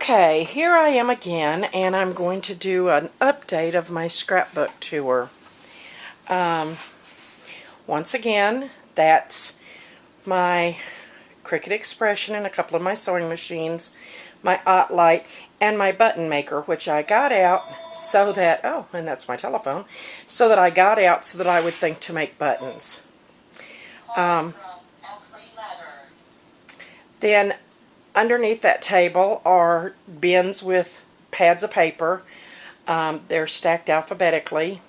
Okay, here I am again, and I'm going to do an update of my scrapbook tour. Once again, that's my Cricut Expression and a couple of my sewing machines, my Light, and my button maker, which I got out so that, oh, and that's my telephone, so that I got out so that I would think to make buttons. Then underneath that table are bins with pads of paper. They're stacked alphabetically,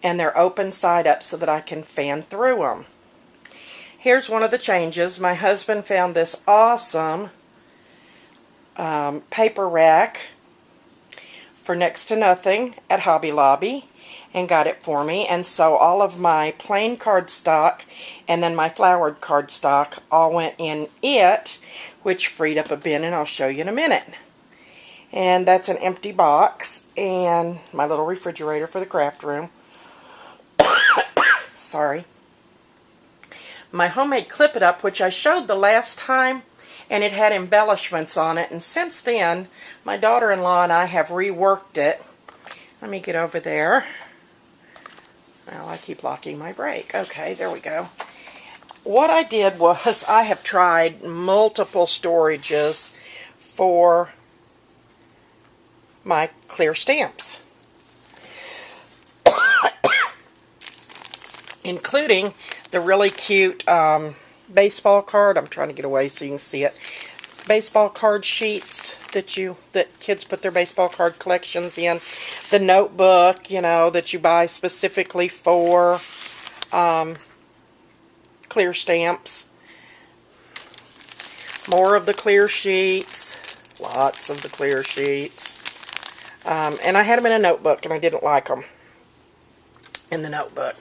and they're open side up so that I can fan through them. Here's one of the changes. My husband found this awesome paper rack for next to nothing at Hobby Lobby and got it for me, and so all of my plain cardstock and then my flowered cardstock all went in it, which freed up a bin, and I'll show you in a minute. And that's an empty box and my little refrigerator for the craft room. Sorry. My homemade Clip It Up, which I showed the last time, and it had embellishments on it, and since then my daughter-in-law and I have reworked it. Let me get over there. Well, I keep locking my brake. Okay, there we go. What I did was I have tried multiple storages for my clear stamps, including the really cute baseball card. I'm trying to get away so you can see it. Baseball card sheets that kids put their baseball card collections in. The notebook, you know, that you buy specifically for clear stamps. More of the clear sheets. Lots of the clear sheets. And I had them in a notebook, and I didn't like them in the notebook.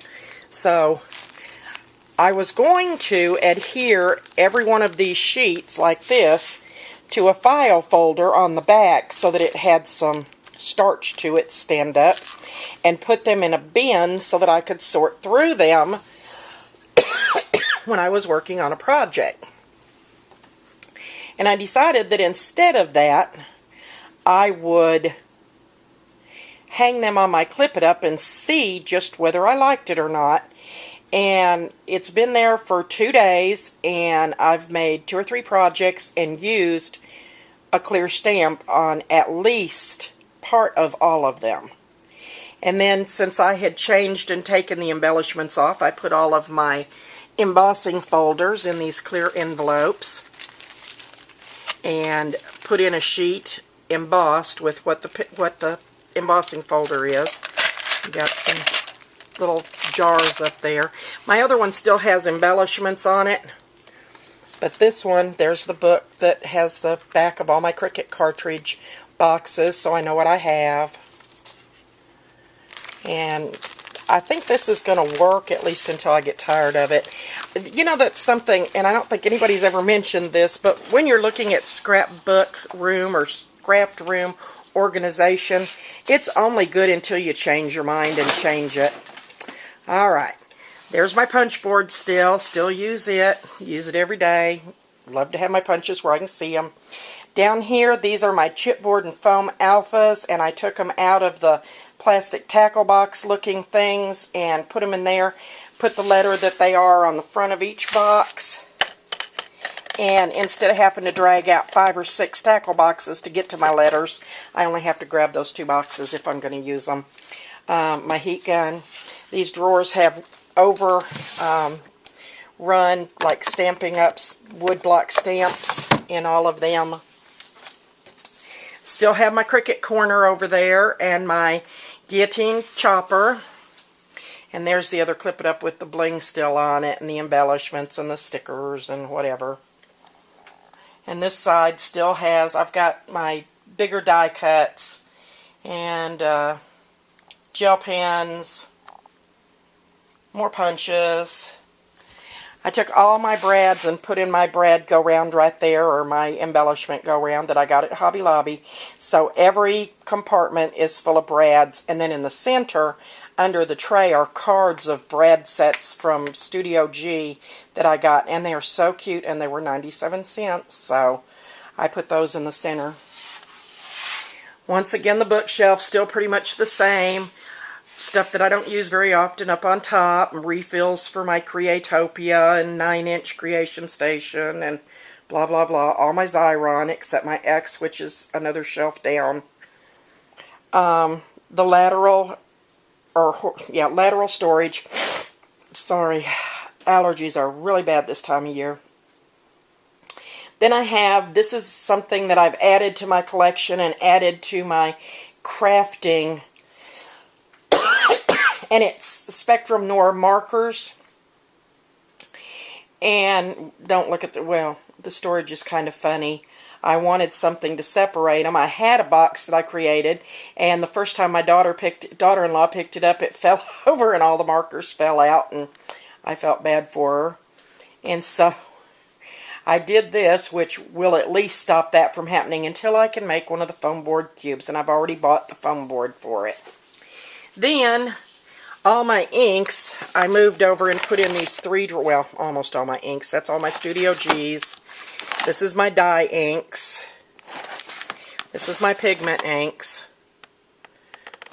So I was going to adhere every one of these sheets like this to a file folder on the back so that it had some starch to it, stand up, and put them in a bin so that I could sort through them when I was working on a project. And I decided that instead of that, I would hang them on my Clip It Up and see just whether I liked it or not. And it's been there for 2 days, and I've made 2 or 3 projects and used a clear stamp on at least part of all of them. And then since I had changed and taken the embellishments off, I put all of my embossing folders in these clear envelopes and put in a sheet embossed with what the embossing folder is. You got some little jars up there. My other one still has embellishments on it, but this one, there's the book that has the back of all my Cricut cartridge boxes, so I know what I have. And I think this is going to work, at least until I get tired of it. You know, that's something, and I don't think anybody's ever mentioned this, but when you're looking at scrapbook room or scrapped room organization, it's only good until you change your mind and change it. Alright, there's my punch board still use it every day. Love to have my punches where I can see them. Down here, these are my chipboard and foam alphas, and I took them out of the plastic tackle box looking things and put them in there. Put the letter that they are on the front of each box. And instead of having to drag out 5 or 6 tackle boxes to get to my letters, I only have to grab those 2 boxes if I'm going to use them. My heat gun. These drawers have run like Stampin' Up's wood block stamps in all of them. Still have my Cricut corner over there and my guillotine chopper. And there's the other Clip It Up with the bling still on it and the embellishments and the stickers and whatever. And this side still has, I've got my bigger die cuts and gel pens, more punches. I took all my brads and put in my brad go-round right there, or my embellishment go-round that I got at Hobby Lobby. So every compartment is full of brads, and then in the center, under the tray, are cards of brad sets from Studio G that I got, and they are so cute, and they were 97 cents, so I put those in the center. Once again, the bookshelf still pretty much the same. Stuff that I don't use very often up on top. Refills for my Creatopia and 9-inch Creation Station and blah, blah, blah. All my Xyron except my X, which is another shelf down. The lateral, lateral storage. Sorry, allergies are really bad this time of year. Then I have, this is something that I've added to my collection and added to my crafting. And it's Spectrum Noir markers. And don't look at the storage is kind of funny. I wanted something to separate them. I had a box that I created, and the first time my daughter-in-law picked it up, it fell over and all the markers fell out, and I felt bad for her. And so I did this, which will at least stop that from happening until I can make one of the foam board cubes, and I've already bought the foam board for it. Then all my inks, I moved over and put in these almost all my inks. That's all my Studio Gs. This is my dye inks. This is my pigment inks.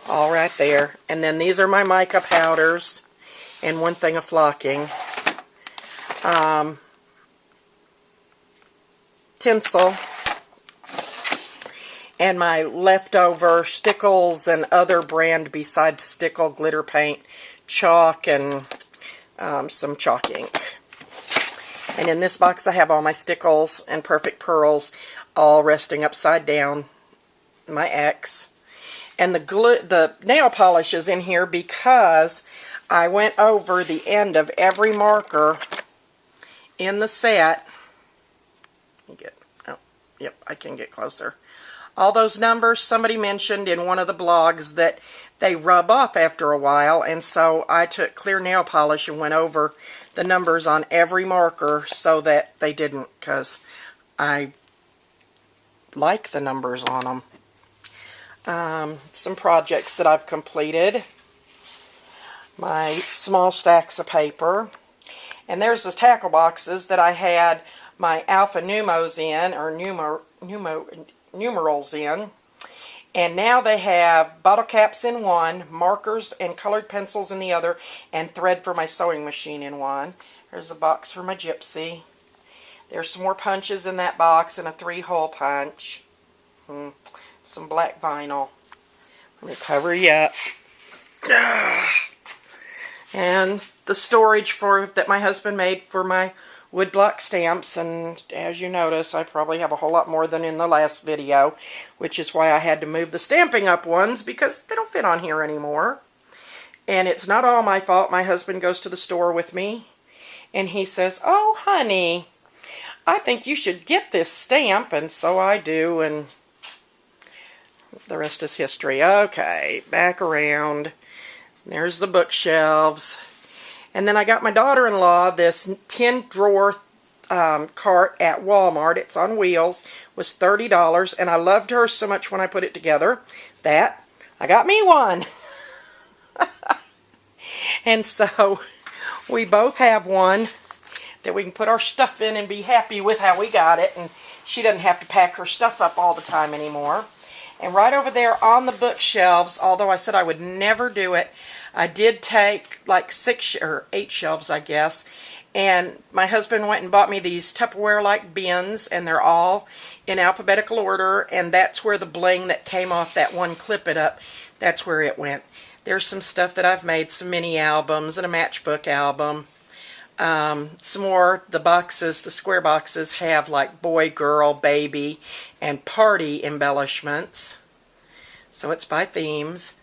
All right there. And then these are my mica powders and one thing of flocking. Tinsel. And my leftover Stickles and other brand besides Stickle glitter paint, chalk, and some chalk ink. And in this box I have all my Stickles and Perfect Pearls all resting upside down, my X. And the nail polish is in here because I went over the end of every marker in the set. Yep, I can get closer. All those numbers, somebody mentioned in one of the blogs that they rub off after a while, and so I took clear nail polish and went over the numbers on every marker so that they didn't, because I like the numbers on them. Some projects that I've completed. My small stacks of paper. And there's the tackle boxes that I had my alpha numos in, or numerals in. And now they have bottle caps in one, markers and colored pencils in the other, and thread for my sewing machine in one. There's a box for my gypsy. There's some more punches in that box and a 3-hole punch. Some black vinyl. Let me cover you up. And the storage that my husband made for my woodblock stamps, and as you notice, I probably have a whole lot more than in the last video, which is why I had to move the Stampin' Up! Ones, because they don't fit on here anymore. And it's not all my fault. My husband goes to the store with me, and he says, "Oh, honey, I think you should get this stamp," and so I do, and the rest is history. Okay, back around. There's the bookshelves. And then I got my daughter-in-law this 10-drawer cart at Walmart. It's on wheels. It was $30, and I loved her so much when I put it together that I got me one. And so we both have one that we can put our stuff in and be happy with how we got it, and she doesn't have to pack her stuff up all the time anymore. And right over there on the bookshelves, although I said I would never do it, I did take like 6 or 8 shelves, I guess, and my husband went and bought me these Tupperware-like bins, and they're all in alphabetical order, and that's where the bling that came off that one Clip It Up, that's where it went. There's some stuff that I've made, some mini albums and a matchbook album. Some more, the boxes, the square boxes have like boy, girl, baby, and party embellishments. So it's by themes.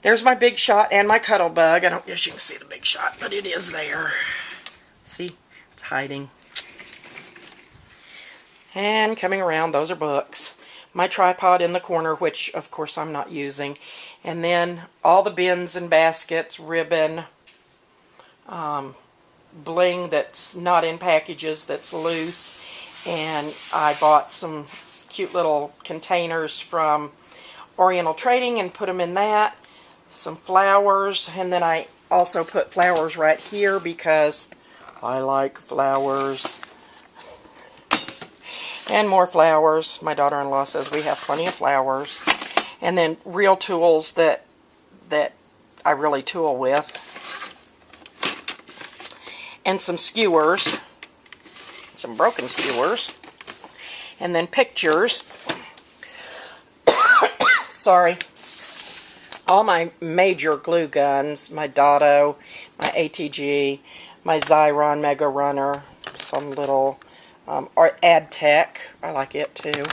There's my Big Shot and my Cuddle Bug. I don't guess you can see the Big Shot, but it is there. See? It's hiding. And coming around, those are books. My tripod in the corner, which of course I'm not using. And then all the bins and baskets, ribbon, bling that's not in packages, that's loose. And I bought some cute little containers from Oriental Trading and put them in that. Some flowers, and then I also put flowers right here because I like flowers. And more flowers. My daughter-in-law says we have plenty of flowers. And then real tools that I really tool with. And some skewers. Some broken skewers. And then pictures. Sorry. All my major glue guns. My Dotto, my ATG, my Xyron Mega Runner. Some little, or AdTech. I like it too.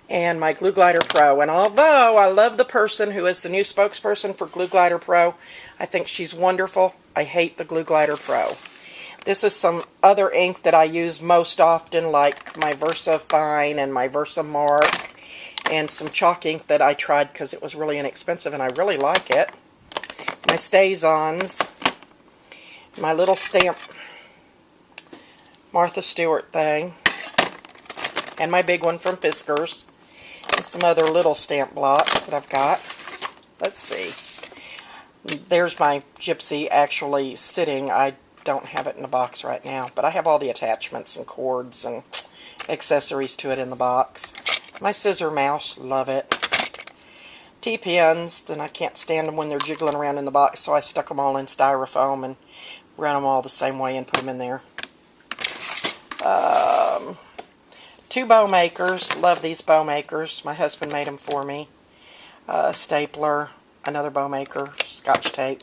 And my Glue Glider Pro. And although I love the person who is the new spokesperson for Glue Glider Pro, I think she's wonderful, I hate the Glue Glider Pro. This is some other ink that I use most often, like my Versa Fine and my Versa Mark, and some chalk ink that I tried because it was really inexpensive and I really like it. My StazOns, my little stamp Martha Stewart thing, and my big one from Fiskars, and some other little stamp blocks that I've got. Let's see. There's my Gypsy actually sitting. I don't have it in the box right now, but I have all the attachments and cords and accessories to it in the box. My scissor mouse, love it. T-pins, then I can't stand them when they're jiggling around in the box, so I stuck them all in styrofoam and ran them all the same way and put them in there. 2 bow makers, love these bow makers. My husband made them for me. Stapler, another bow maker, Scotch tape,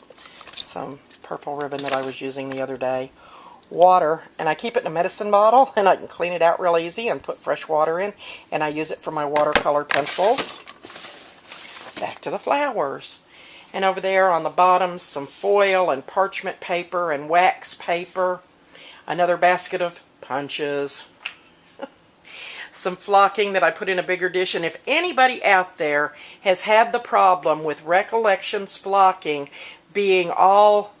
some purple ribbon that I was using the other day. Water, and I keep it in a medicine bottle, and I can clean it out real easy and put fresh water in, and I use it for my watercolor pencils. Back to the flowers. And over there on the bottom, some foil and parchment paper and wax paper. Another basket of punches. Some flocking that I put in a bigger dish, and if anybody out there has had the problem with Recollections flocking being all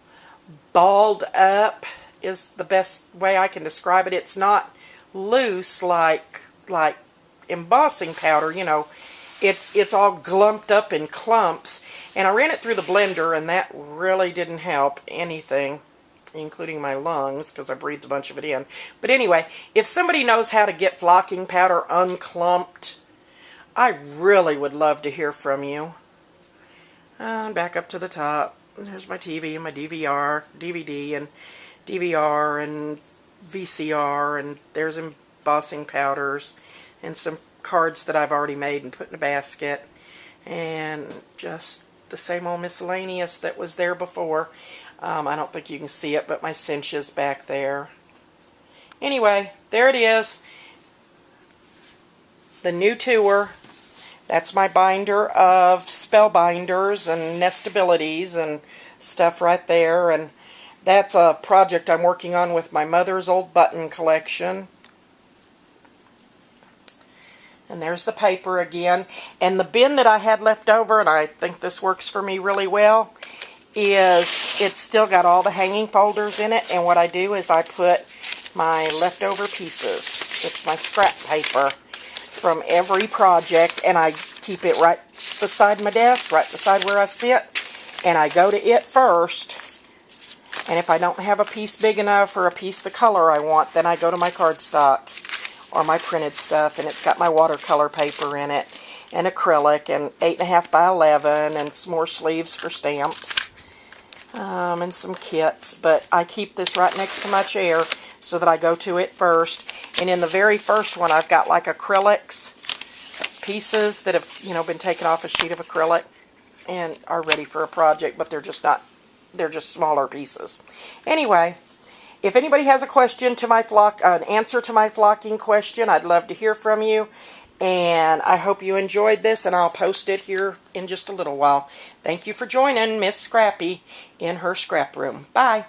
balled up, is the best way I can describe it. It's not loose like embossing powder, you know. It's all glumped up in clumps, and I ran it through the blender, and that really didn't help anything, including my lungs, because I breathed a bunch of it in. But anyway, if somebody knows how to get flocking powder unclumped, I really would love to hear from you. And back up to the top, there's my TV and my DVD and DVR and VCR, and there's embossing powders and some cards that I've already made and put in a basket, and just the same old miscellaneous that was there before. I don't think you can see it, but my cinches back there. Anyway, there it is. The new tour. That's my binder of spellbinders and nestabilities and stuff right there. And that's a project I'm working on with my mother's old button collection. And there's the paper again. And the bin that I had left over, and I think this works for me really well, is it's still got all the hanging folders in it. And what I do is I put my leftover pieces. It's my scrap paper from every project, and I keep it right beside my desk, right beside where I sit, and I go to it first. And if I don't have a piece big enough or a piece the color I want, then I go to my cardstock or my printed stuff, and it's got my watercolor paper in it, and acrylic, and 8.5 by 11, and some more sleeves for stamps, and some kits. But I keep this right next to my chair so that I go to it first. And in the very first one, I've got like acrylics pieces that have, you know, been taken off a sheet of acrylic and are ready for a project, but they're just not, they're just smaller pieces. Anyway, if anybody has a question to my an answer to my flocking question, I'd love to hear from you. And I hope you enjoyed this, and I'll post it here in just a little while. Thank you for joining Miss Scrappy in her scrap room. Bye.